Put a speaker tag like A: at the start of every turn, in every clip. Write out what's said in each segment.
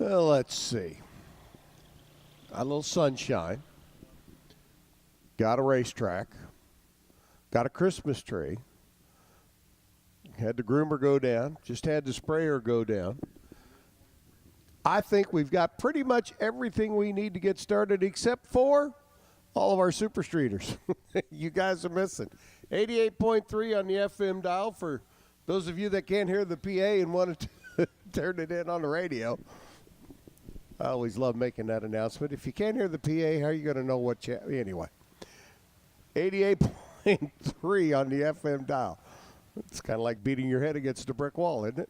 A: Well, let's see. Got a little sunshine. Got a racetrack. Got a Christmas tree. Had the groomer go down. Just had the sprayer go down. I think we've got pretty much everything we need to get started except for all of our super streeters. You guys are missing. 88.3 on the FM dial for those of you that can't hear the PA and want to turn it in on the radio. I always love making that announcement. If you can't hear the PA, how are you going to know what anyway. 88.3 on the FM dial. It's kind of like beating your head against a brick wall, isn't it?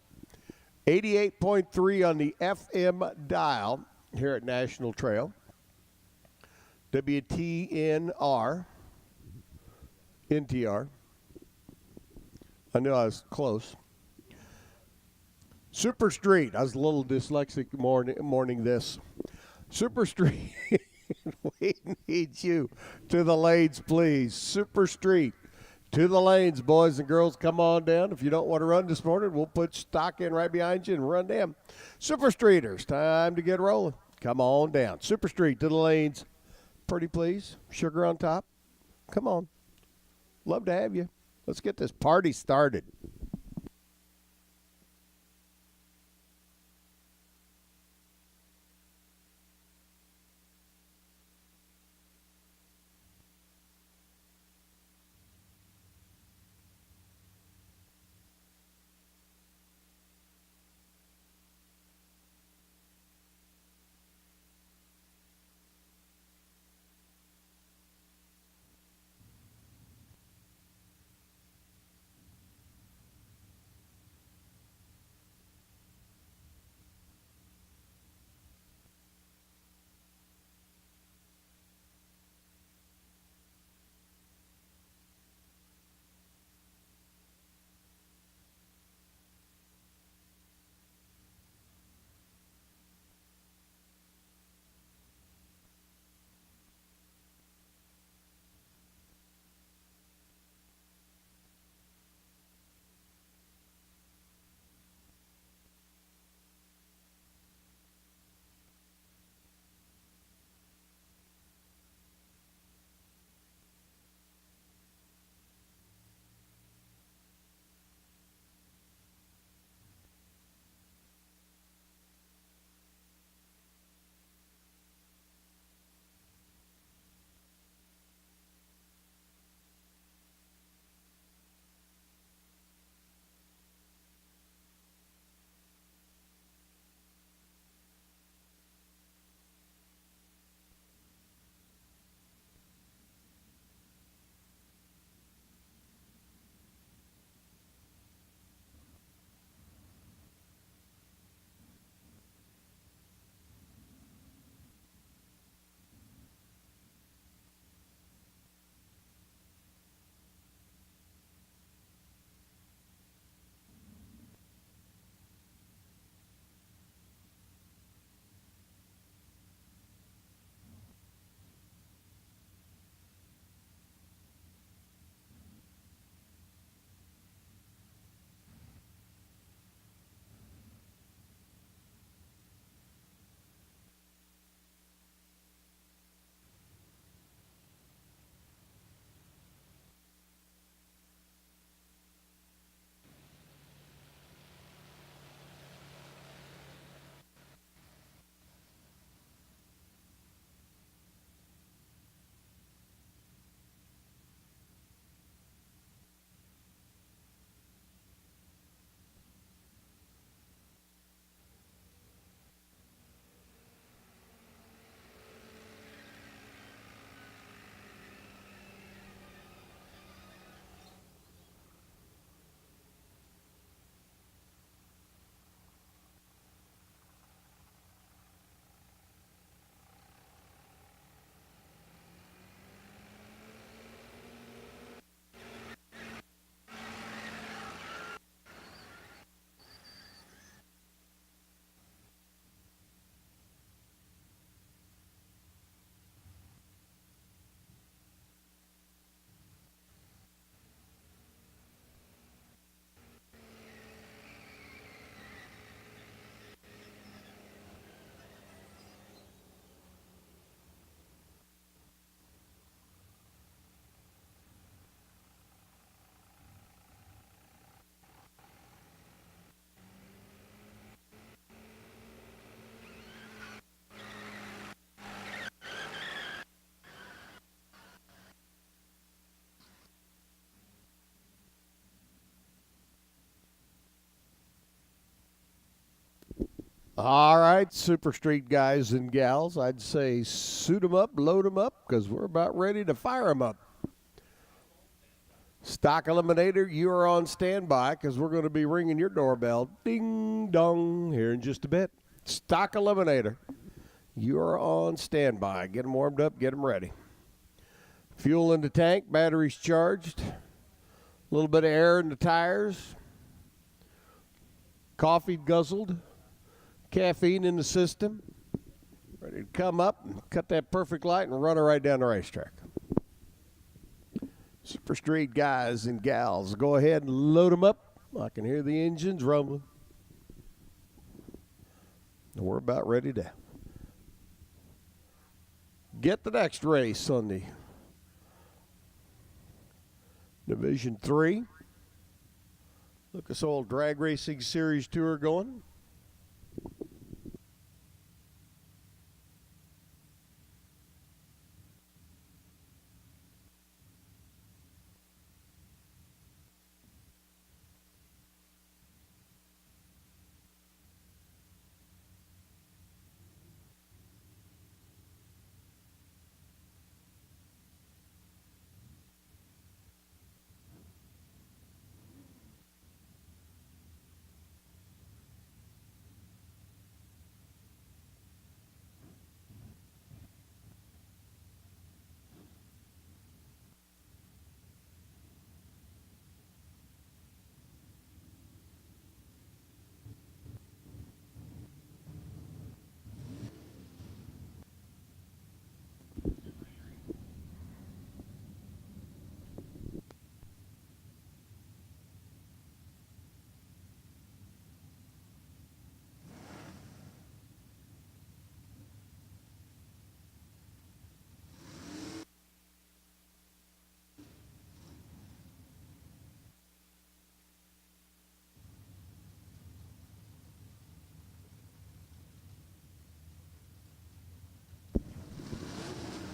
A: 88.3 on the FM dial here at National Trail. WTNR. NTR. I knew I was close. Super Street. I was a little dyslexic morning this. Super Street. We need you to the lanes, please. Super Street. To the lanes, boys and girls. Come on down. If you don't want to run this morning, we'll put stock in right behind you and run down. Super Streeters, time to get rolling. Come on down. Super Street to the lanes. Pretty please. Sugar on top. Come on. Love to have you. Let's get this party started. All right, Super Street guys and gals, I'd say suit 'em up, load 'em up, because we're about ready to fire 'em up. Stock Eliminator, you are on standby because we're going to be ringing your doorbell. Ding dong here in just a bit. Stock Eliminator, you are on standby. Get them warmed up, get them ready. Fuel in the tank, batteries charged, a little bit of air in the tires, coffee guzzled, caffeine in the system, ready to come up and cut that perfect light and run it right down the racetrack. Super Street guys and gals, go ahead and load them up. I can hear the engines rumbling. And we're about ready to get the next race on the Division 3 Lucas Oil Drag Racing Series Tour going.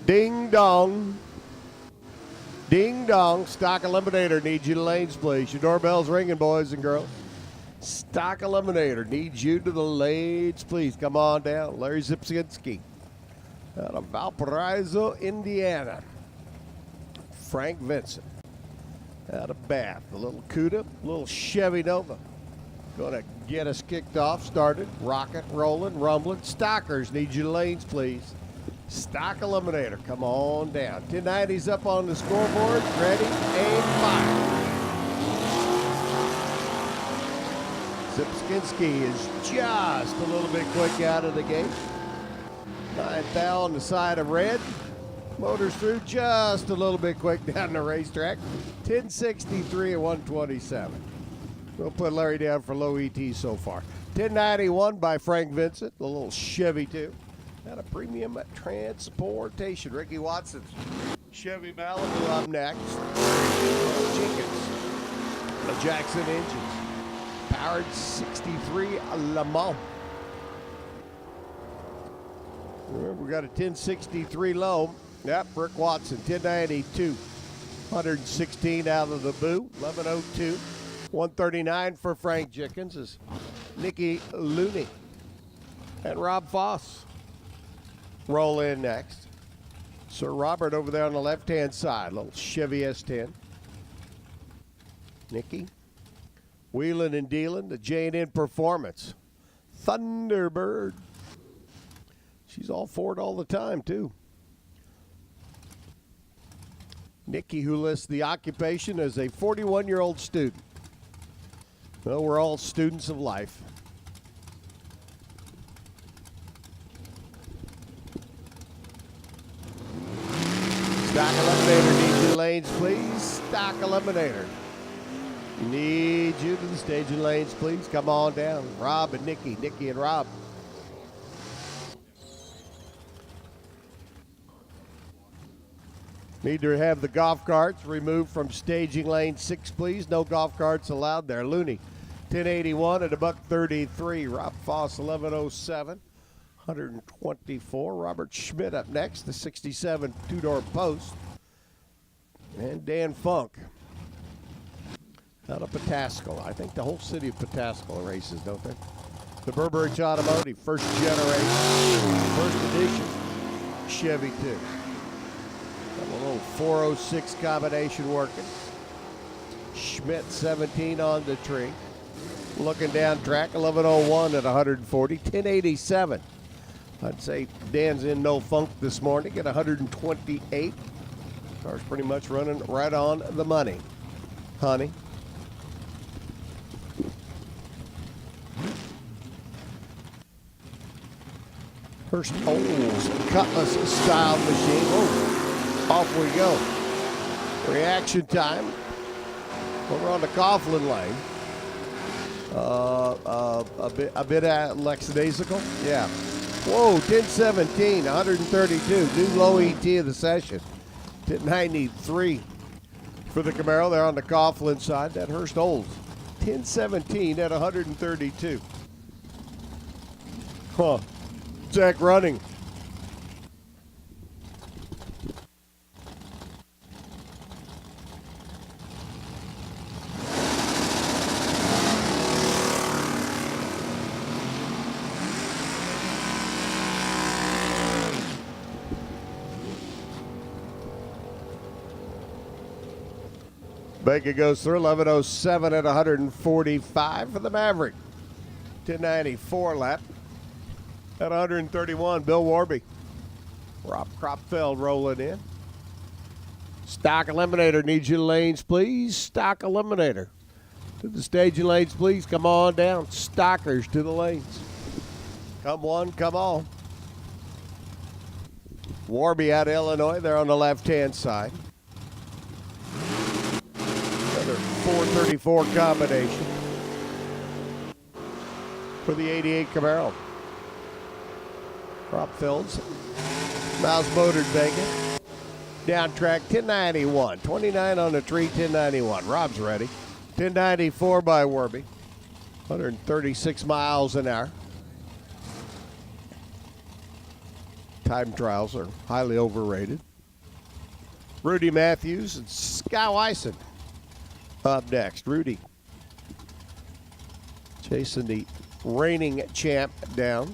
A: Ding dong. Ding dong. Stock Eliminator needs you to lanes, please. Your doorbell's ringing, boys and girls. Stock Eliminator needs you to the lanes, please. Come on down. Larry Zipsinski out of Valparaiso, Indiana. Frank Vincent out of Bath. A little Cuda, a little Chevy Nova. Going to get us kicked off, started, rocking, rolling, rumbling. Stockers need you to lanes, please. Stock Eliminator, come on down. 1090's up on the scoreboard. Ready, aim, fire. Zipskinski is just a little bit quick out of the gate. 9th thou on the side of red. Motors through just a little bit quick down the racetrack. 1063 at 127. We'll put Larry down for low ET so far. 1091 by Frank Vincent, the little Chevy too. Got a premium transportation. Ricky Watson's Chevy Malibu up next. Jenkins, the Jackson engines. Powered 63 Le Mans. Remember, we got a 1063 low. Yep, Rick Watson, 1092. 116 out of the boo. 1102. 139 for Frank Jenkins is Nicky Looney and Rob Foss. Roll in next. Sir Robert over there on the left-hand side. Little Chevy S10. Nicky. Wheeling and dealing. The J&N Performance. Thunderbird. She's all for it all the time, too. Nicky, who lists the occupation as a 41-year-old student. Well, we're all students of life. Stock Eliminator needs you lanes, please. Stock Eliminator. Need you to the staging lanes, please. Come on down. Rob and Nicky. Nicky and Rob. Need to have the golf carts removed from staging lane 6, please. No golf carts allowed there. Looney, 1081 at $133. Rob Foss, 1107. 124. Robert Schmidt up next, the 67 two-door post. And Dan Funk out of Pataskala. I think the whole city of Pataskala races, don't they? The Burbridge Automotive, first generation, first edition Chevy 2. Got a little 406 combination working. Schmidt 17 on the tree. Looking down track, 11:01 at 140, 1087. I'd say Dan's in no funk this morning at 128. Car's pretty much running right on the money. Honey. Hurst Olds Cutlass style machine. Oh, off we go. Reaction time. Over on the Coughlin lane. A bit lackadaisical. Yeah. Whoa, 1017, 132. New low ET of the session. 1093 for the Camaro there on the Coughlin side. That Hurst Olds. 1017 at 132. Huh. Jack running. Baker goes through 11:07 at 145 for the Maverick. 1094 lap at 131. Bill Warby. Rob Kropfeld rolling in. Stock Eliminator needs you lanes, please. Stock Eliminator. To the staging lanes, please. Come on down. Stockers to the lanes. Come one, come all. Warby out of Illinois. They're on the left-hand side. 434 combination for the 88 Camaro. Kropfeld's Miles motored Vegas. Down track 1091. 29 on the tree, 1091. Rob's ready. 1094 by Warby. 136 miles an hour. Time trials are highly overrated. Rudy Matthews and Scott Wyson up next. Rudy chasing the reigning champ down.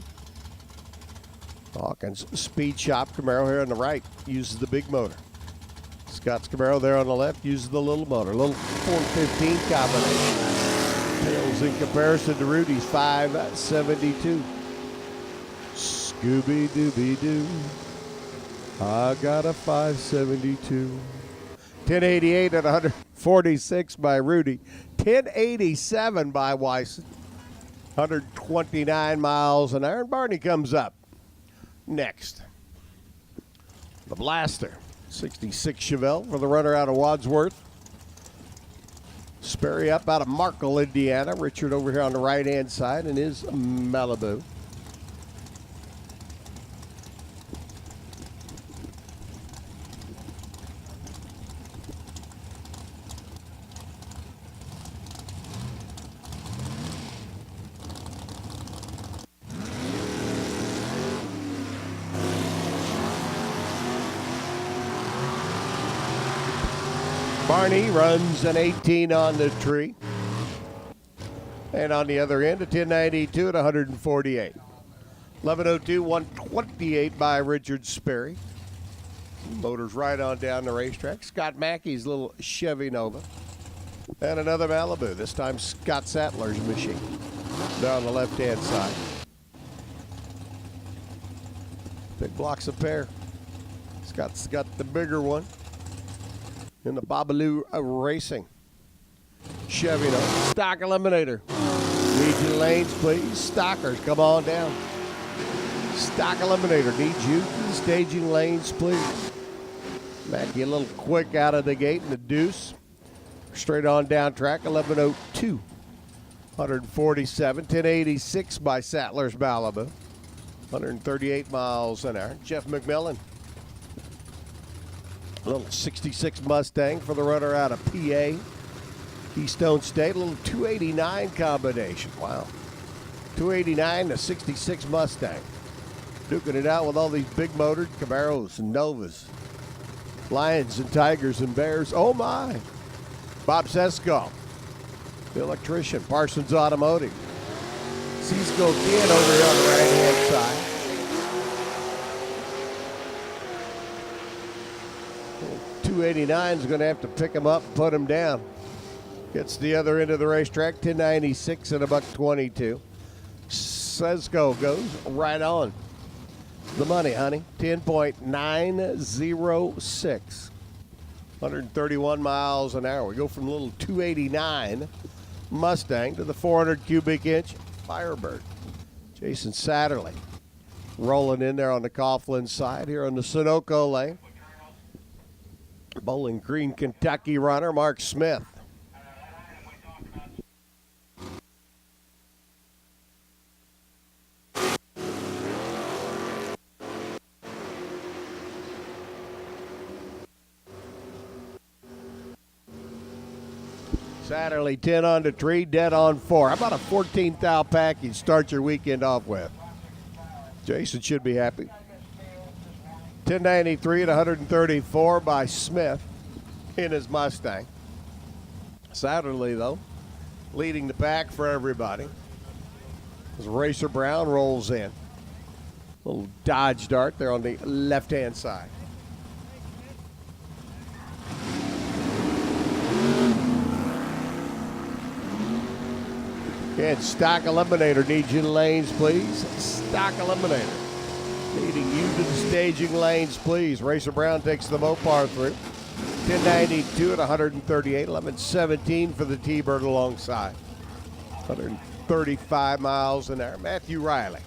A: Hawkins Speed Shop Camaro here on the right uses the big motor. Scott's Camaro there on the left uses the little motor. Little 415 combination. Tails in comparison to Rudy's 572. Scooby-Dooby-Doo. I got a 572. 1088 at 146 by Rudy. 1087 by Wyson. 129 miles an hour. And Barney comes up next. The Blaster. 66 Chevelle for the runner out of Wadsworth. Sperry up out of Markle, Indiana. Richard over here on the right-hand side in his Malibu. Barney runs an 18 on the tree. And on the other end, a 1092 at 148. 1102, 128 by Richard Sperry. Motors right on down the racetrack. Scott Mackey's little Chevy Nova. And another Malibu, this time Scott Sattler's machine. Down the left-hand side. Big blocks of pair. Scott's got the bigger one. In the Babalu Racing. Chevy Nova. Stock Eliminator. Need your lanes, please. Stockers, come on down. Stock Eliminator needs you. Staging lanes, please. Mackey a little quick out of the gate in the deuce. Straight on down track, 1102. 147, 1086 by Sattler's Malibu. 138 miles an hour. Jeff McMillan. A little 66 Mustang for the runner out of PA. Keystone State, a little 289 combination. Wow. 289 to 66 Mustang. Duking it out with all these big motored Camaros and Novas. Lions and Tigers and Bears. Oh my. Bob Sesko, the electrician, Parsons Automotive. Cisco again over here on the right-hand side. 289 is going to have to pick him up and put him down. Gets the other end of the racetrack, 1096 and $1.22. Cisco goes right on. The money, honey, 10.906. 131 miles an hour. We go from the little 289 Mustang to the 400 cubic inch Firebird. Jason Satterley rolling in there on the Coughlin side here on the Sunoco lane. Bowling Green, Kentucky runner Mark Smith. Satterley 10 on the tree, dead on 4. How about a 14 thou package start your weekend off with? Jason should be happy. 1093 at 134 by Smith in his Mustang. Satterley, though, leading the pack for everybody. As Racer Brown rolls in. Little Dodge Dart there on the left-hand side. And Stock Eliminator needs you in lanes, please. Stock Eliminator leading you to the staging lanes, please. Racer Brown takes the Mopar through. 1092 at 138, 1117 for the T-Bird alongside. 135 miles an hour. Matthew Riley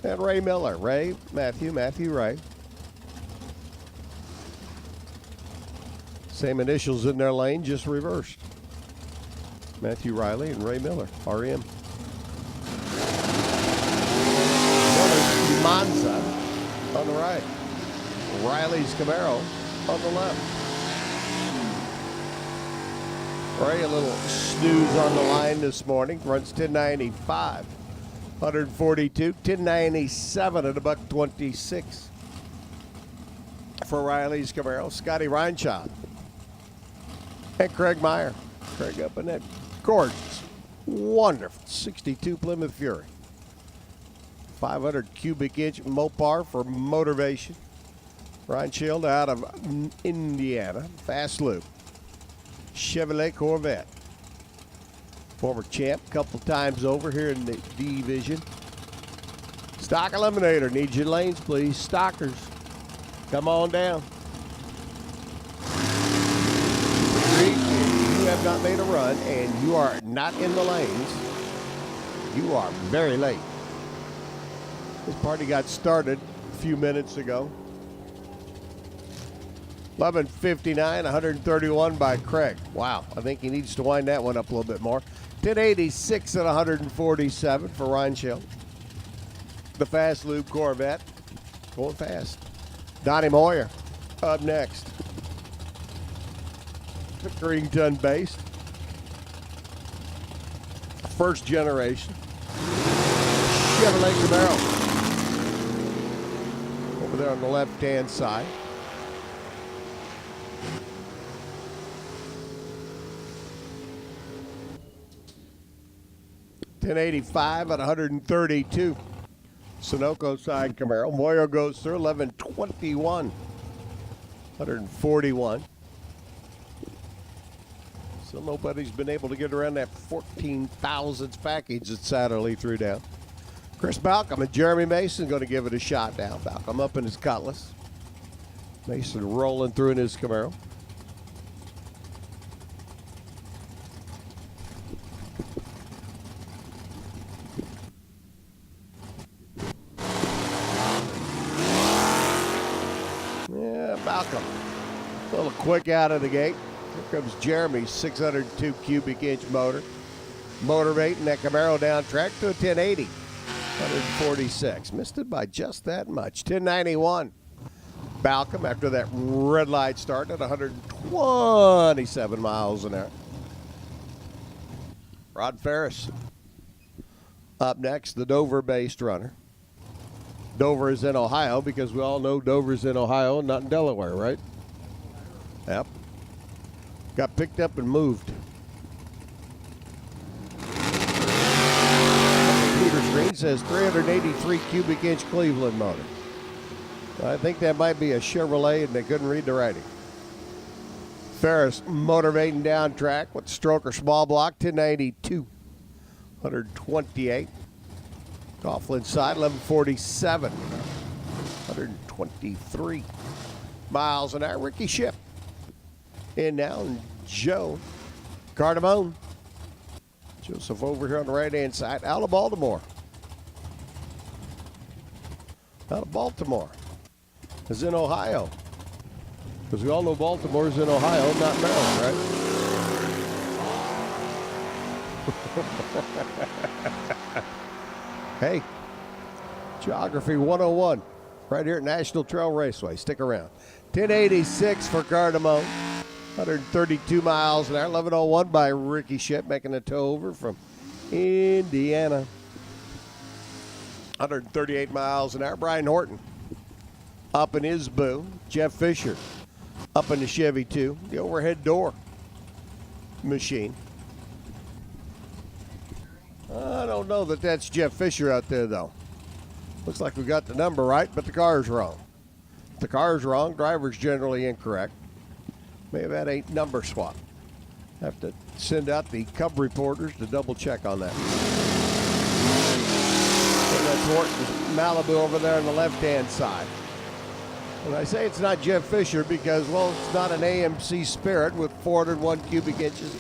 A: and Ray Miller. Matthew, Ray. Same initials in their lane, just reversed. Matthew Riley and Ray Miller, RM. Miller's Monza on the right. Riley's Camaro on the left. Ray, a little snooze on the line this morning. Runs 1095, 142, 1097 at $1.26 for Riley's Camaro. Scotty Reinschott and Craig Meyer. Craig up in that gorgeous, wonderful 62 Plymouth Fury. 500 cubic inch Mopar for motivation. Ryan Schild out of Indiana. Fast Loop. Chevrolet Corvette. Former champ, couple times over here in the D division. Stock Eliminator needs your lanes, please. Stockers, come on down. You have not made a run and you are not in the lanes, you are very late. This party got started a few minutes ago. 11:59, 131 by Craig. Wow, I think he needs to wind that one up a little bit more. 1086 at 147 for Ryan Schild. The Fast Loop Corvette, going fast. Donnie Moyer up next. Pickerington based. First generation. Chevrolet Camaro. Over there on the left-hand side. $10.85 at 132. Sunoco side Camaro. Moyer goes through 11:21. 141. So nobody's been able to get around that 14,000th package that Satterley threw down. Chris Balcom and Jeremy Mason going to give it a shot now. Balcom up in his Cutlass. Mason rolling through in his Camaro. Yeah, Balcom. A little quick out of the gate. Here comes Jeremy's 602 cubic inch motor. Motivating that Camaro down track to a 1080. 146. Missed it by just that much. 1091. Balcom after that red light start at 127 miles an hour. Rod Ferris. Up next, the Dover-based runner. Dover is in Ohio because we all know Dover's in Ohio, not in Delaware, right? Yep. Got picked up and moved. Peter says 383 cubic inch Cleveland motor. I think that might be a Chevrolet, and they couldn't read the writing. Ferris motivating down track with stroker small block, 1092, 128. Coughlin side, 1147, 123 miles an hour. Ricky Ship in now, and Joe Cardamone. Joseph over here on the right-hand side, out of Baltimore. Out of Baltimore is in Ohio. Because we all know Baltimore's in Ohio, not Maryland, right? Hey, Geography 101, right here at National Trail Raceway. Stick around. 1086 for Cardamone, 132 miles an hour. 1101 by Ricky Ship, making a tow over from Indiana. 138 miles an hour. Brian Horton up in his boo. Jeff Fisher up in the Chevy 2, the overhead door machine. I don't know that that's Jeff Fisher out there, though. Looks like we got the number right, but the car's wrong. If the car's wrong, driver's generally incorrect. May have had a number swap. Have to send out the Cub reporters to double check on that. So that's Horton's Malibu over there on the left-hand side. And I say it's not Jeff Fisher because, well, it's not an AMC Spirit with 401 cubic inches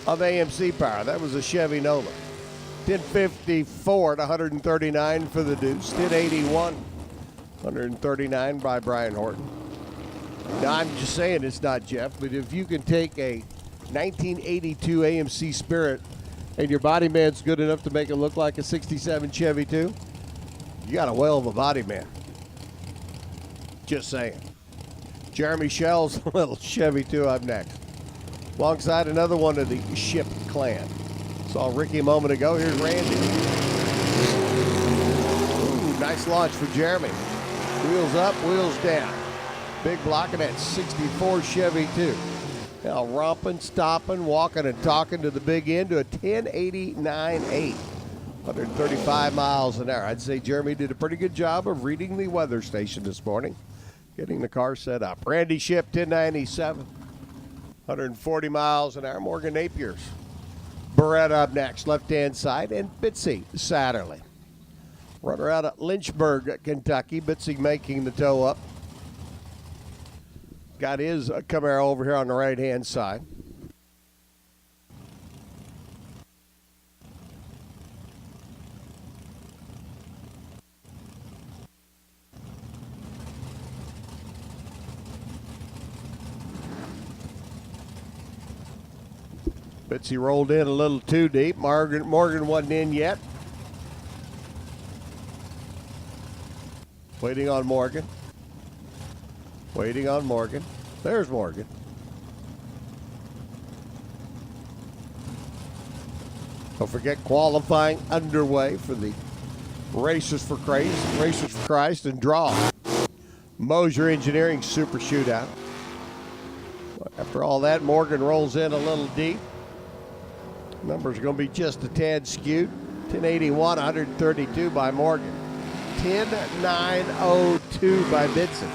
A: of AMC power. That was a Chevy Nova. 1054 to 139 for the Deuce. 1081, 139 by Brian Horton. Now, I'm just saying it's not Jeff, but if you can take a 1982 AMC Spirit and your body man's good enough to make it look like a 67 Chevy 2, you got a whale of a body man. Just saying. Jeremy Shell's little Chevy 2 up next. Alongside another one of the Ship clan. Saw Ricky a moment ago. Here's Randy. Ooh, nice launch for Jeremy. Wheels up, wheels down. Big block of that 64 Chevy 2. Now romping, stopping, walking, and talking to the big end to a 1089.8. 135 miles an hour. I'd say Jeremy did a pretty good job of reading the weather station this morning, getting the car set up. Randy Ship, 1097, 140 miles an hour. Morgan Napier's Beretta up next, left-hand side, and Bitsy Satterley. Runner out of Lynchburg, Kentucky. Bitsy making the tow up. Got his Camaro over here on the right-hand side. Bitsy rolled in a little too deep. Morgan wasn't in yet. Waiting on Morgan. Waiting on Morgan. There's Morgan. Don't forget qualifying underway for the Racers for Christ and Draw. Mosier Engineering Super Shootout. After all that, Morgan rolls in a little deep. Numbers are going to be just a tad skewed. 1081, 132 by Morgan. 10902 by Bitson.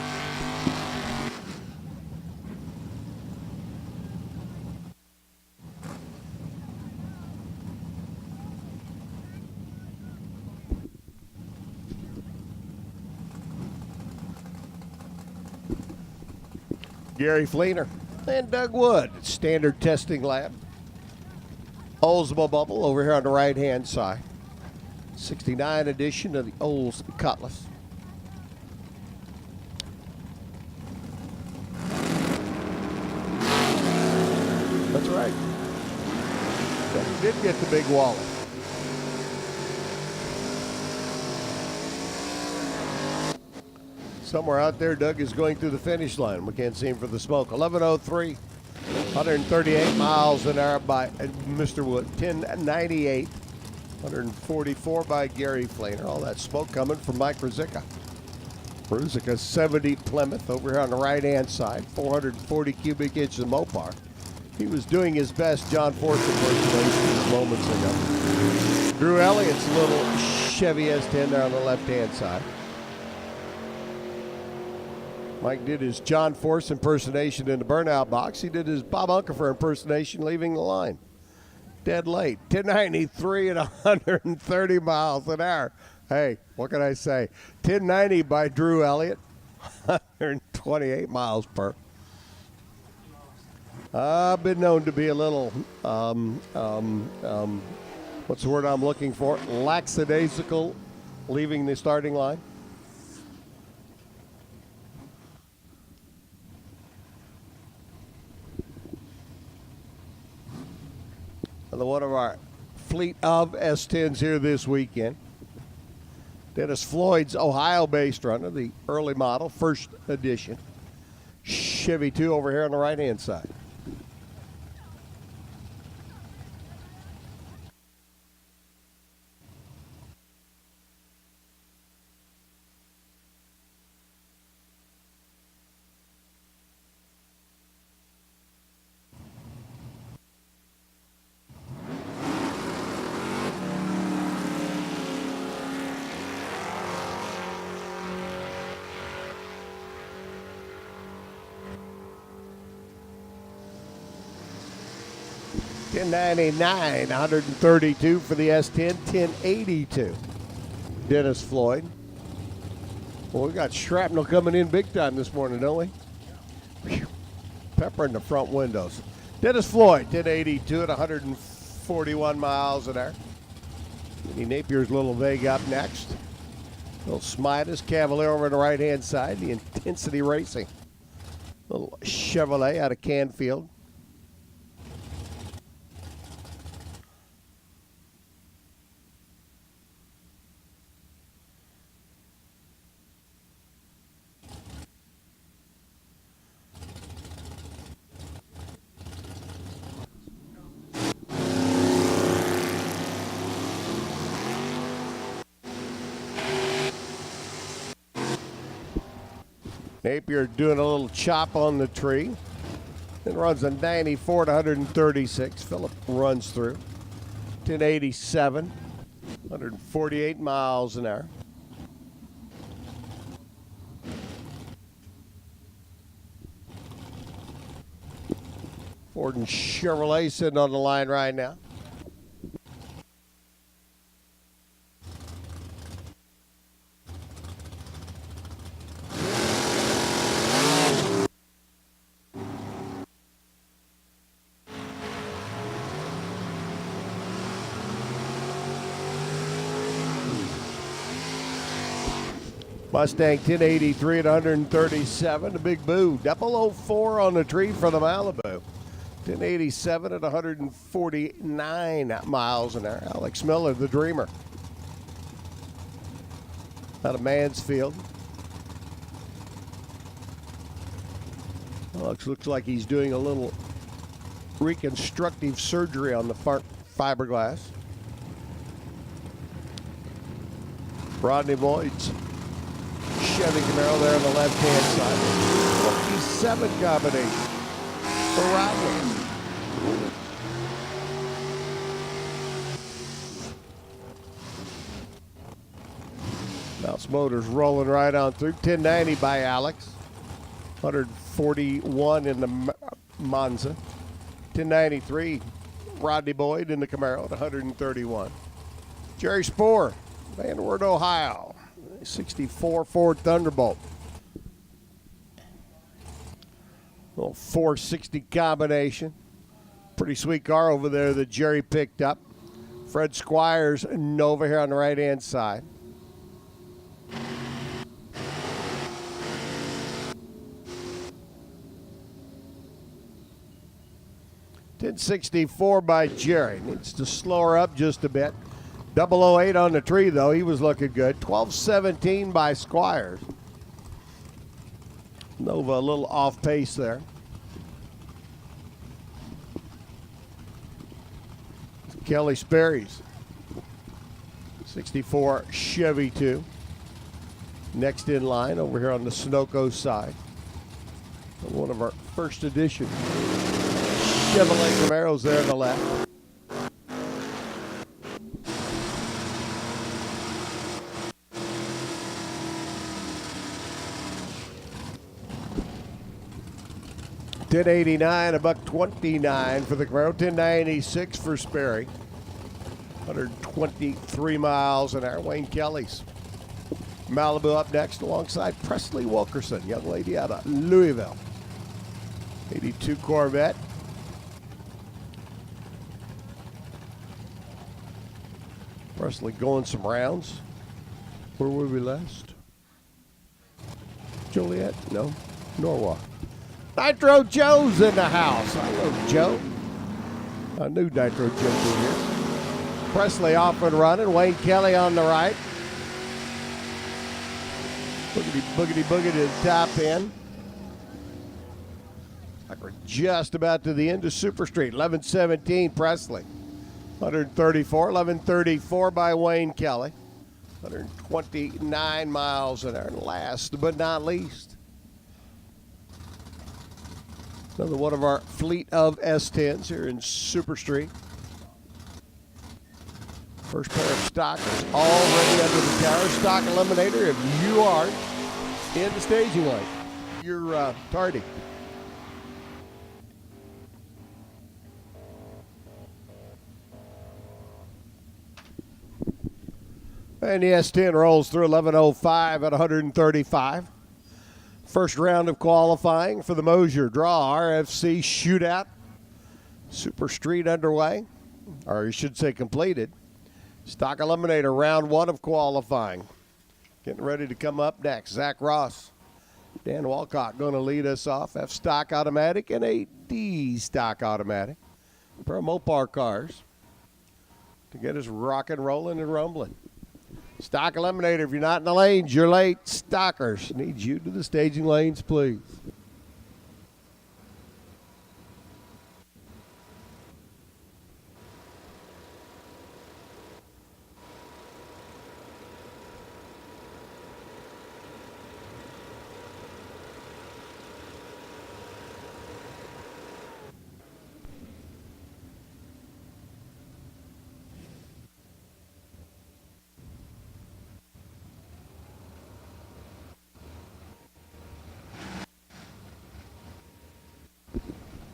A: Gary Fleener and Doug Wood, standard testing lab. Oldsmobile Bubble over here on the right-hand side. 69 edition of the Olds Cutlass. That's right. Doug did get the big wallet. Somewhere out there, Doug is going through the finish line. We can't see him for the smoke. 1103, 138 miles an hour by Mr. Wood. 1098, 144 by Gary Fleener. All that smoke coming from Mike Ruzicka. Ruzicka 70 Plymouth over here on the right-hand side. 440 cubic inches of Mopar. He was doing his best John Force impersonation moments ago. Drew Elliott's little Chevy S10 there on the left-hand side. Mike did his John Force impersonation in the burnout box. He did his Bob Unkefer impersonation leaving the line. Dead late. 1093 at 130 miles an hour. Hey, what can I say? 1090 by Drew Elliott. 128 miles per. I've been known to be a little, what's the word I'm looking for? Lackadaisical leaving the starting line. One of our fleet of S10s here this weekend. Dennis Floyd's Ohio-based runner, the early model, first edition. Chevy 2 over here on the right-hand side. $10.99, 132 for the S10, $10.82. Dennis Floyd. Well, we got shrapnel coming in big time this morning, don't we? Whew. Pepper in the front windows. Dennis Floyd, 1082 at 141 miles an hour. Kenny Napier's Little Vega up next. Little Smidas Cavalier over on the right-hand side. The Intensity Racing. Little Chevrolet out of Canfield. Napier doing a little chop on the tree. Then runs a 94 to 136. Phillip runs through. 1087. 148 miles an hour. Ford and Chevrolet sitting on the line right now. Mustang 1083 at 137. The Big Boo 004 on the tree for the Malibu. 1087 at 149 miles an hour. Alex Miller, the Dreamer. Out of Mansfield. Alex looks like he's doing a little reconstructive surgery on the fiberglass. Rodney Boyd's Chevy Camaro there on the left-hand side. 27 combination for Rodney. Mouse Motors rolling right on through. 1090 by Alex. 141 in the Monza. 1093 Rodney Boyd in the Camaro at 131. Jerry Spoor, Van Wert, Ohio. 64 Ford Thunderbolt. Little 460 combination. Pretty sweet car over there that Jerry picked up. Fred Squires Nova here on the right-hand side. $10.64 by Jerry. Needs to slow her up just a bit. 008 on the tree, though. He was looking good. $12.17 by Squires. Nova a little off pace there. Kelly Sperry's 64 Chevy 2. Next in line over here on the Sunoco side. One of our first edition Chevrolet Camaros there on the left. $10.89, $1.29 for the Camaro. $10.96 for Sperry. 123 miles an hour. Wayne Kelly's Malibu up next alongside Presley Wilkerson, young lady out of Louisville. 82 Corvette. Presley going some rounds. Where were we last? Joliet? No. Norwalk. Nitro Joe's in the house. Hello, Joe. I knew Nitro Joe was here. Presley off and running. Wayne Kelly on the right. Boogity, boogity, boogity to the top end. Like we're just about to the end of Super Street. 11:17 Presley. 134. 11:34 by Wayne Kelly. 129 miles an hour. Last but not least, another one of our fleet of S10s here in Super Street. First pair of stockers already under the tower. Stock eliminator if you aren't in the staging lane. You're tardy. And the S10 rolls through 11:05 at 135. First round of qualifying for the Mosier Draw RFC Shootout. Super Street underway, or you should say completed. Stock Eliminator, round one of qualifying. Getting ready to come up next. Zach Ross, Dan Walcott going to lead us off. F stock automatic and a D stock automatic. For Mopar cars to get us rocking, rolling, and rumbling. Stock Eliminator, if you're not in the lanes, you're late. Stockers, need you to the staging lanes, please.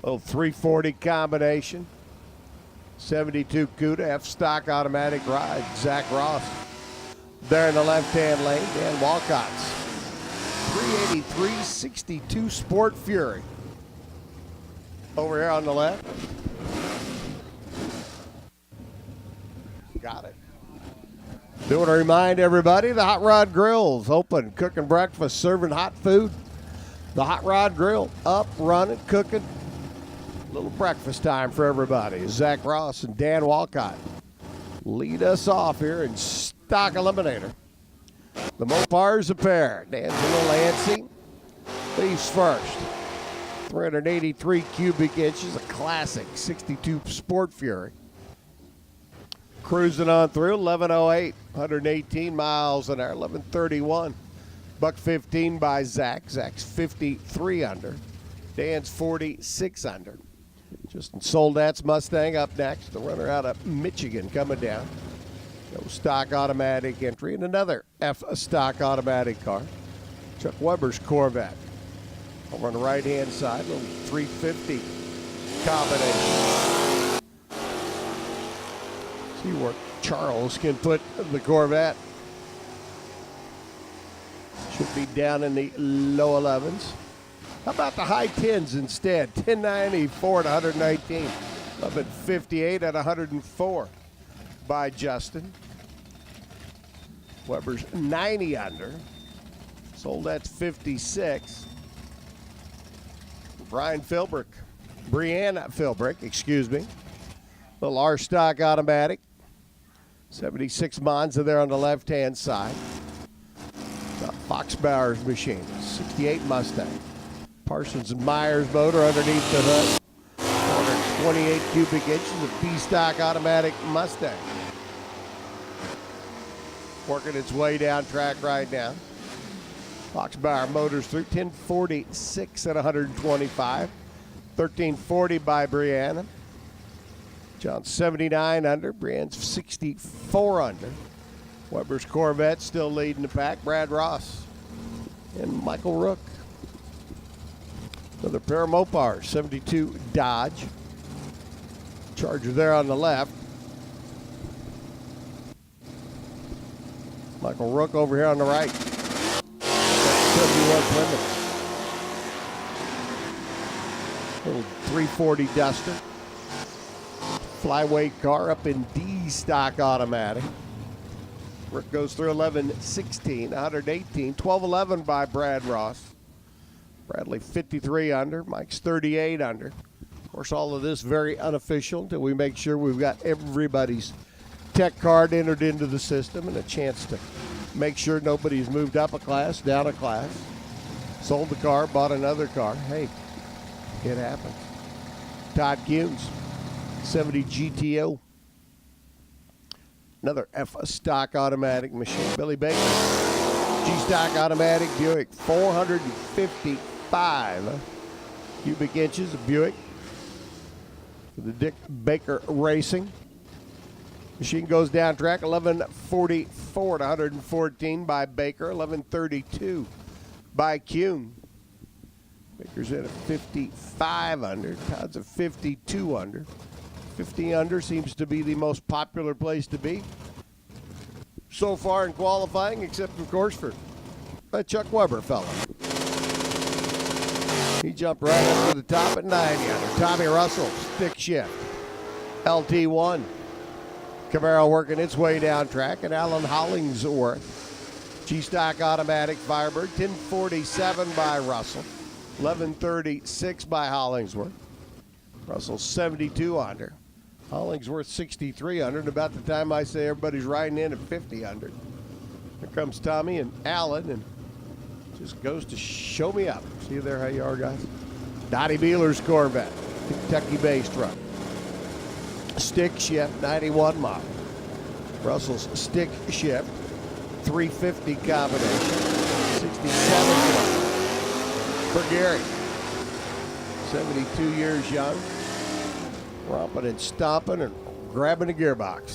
A: Little 340 combination. 72 CUDA F-stock automatic ride. Zach Ross there in the left-hand lane. Dan Walcott's 383-62 Sport Fury over here on the left. Got it. Do want to remind everybody the Hot Rod Grill's open, cooking breakfast, serving hot food. The Hot Rod Grill up, running, cooking. Little breakfast time for everybody. Zach Ross and Dan Walcott lead us off here in Stock Eliminator. The Mopars a pair. Dan's a little antsy. Leaves first. 383 cubic inches, a classic 62 Sport Fury. Cruising on through 11:08, 118 miles an hour, 11:31. $1.15 by Zach. Zach's 53 under. Dan's 46 under. Justin Soldat's Mustang up next. The runner out of Michigan coming down. No stock automatic entry. And another F-stock automatic car. Chuck Weber's Corvette. Over on the right-hand side, little 350 combination. See where Charles can put the Corvette. Should be down in the low 11s. How about the high 10s instead? 1094 at 119. 1158 at 104 by Justin. Weber's 90 under. Sold at 56. Brianna Philbrick, excuse me. Little R-stock automatic. 76 Monza there on the left-hand side. Fox Bauer's machine. 68 Mustang. Parsons and Myers motor underneath the hood. 428 cubic inches of B-stock automatic Mustang. Working its way down track right now. Fox Bauer motors through 1046 at 125. 1340 by Brianna. John's 79 under. Brianne's 64 under. Weber's Corvette still leading the pack. Brad Ross and Michael Rook. Another pair of Mopars. 72 Dodge. Charger there on the left. Michael Rook over here on the right. 71 Plymouth. Little 340 Duster. Flyweight car up in D stock automatic. Rick goes through 11-16, 118, 12-11 by Brad Ross. Bradley 53 under, Mike's 38 under. Of course, all of this very unofficial until we make sure we've got everybody's tech card entered into the system and a chance to make sure nobody's moved up a class, down a class, sold the car, bought another car. Hey, it happens. Todd Kuhns, 70 GTO. Another F stock automatic machine. Billy Baker, G stock automatic Buick, 455 cubic inches of Buick for the Dick Baker Racing. Machine goes down track, 1144 to 114 by Baker, 1132 by Kuhn. Baker's at a 55 under. Todd's a 52 under. 50 under seems to be the most popular place to be so far in qualifying, except, of course, for that Chuck Weber fella. He jumped right up to the top at 90 under. Tommy Russell, stick shift. LT1. Camaro working its way down track, and Alan Hollingsworth. G-Stock automatic Firebird, 1047 by Russell. 1136 by Hollingsworth. Russell 72 under. Hollingsworth 63 under. And about the time I say everybody's riding in at 50 under, here comes Tommy and Alan, and just goes to show me up. See there how you are, guys? Dottie Beeler's Corvette, Kentucky-based truck. Stick shift, 91 model. Russell's stick shift, 350 combination, 67 for Gary. 72 years young, romping and stomping and grabbing a gearbox.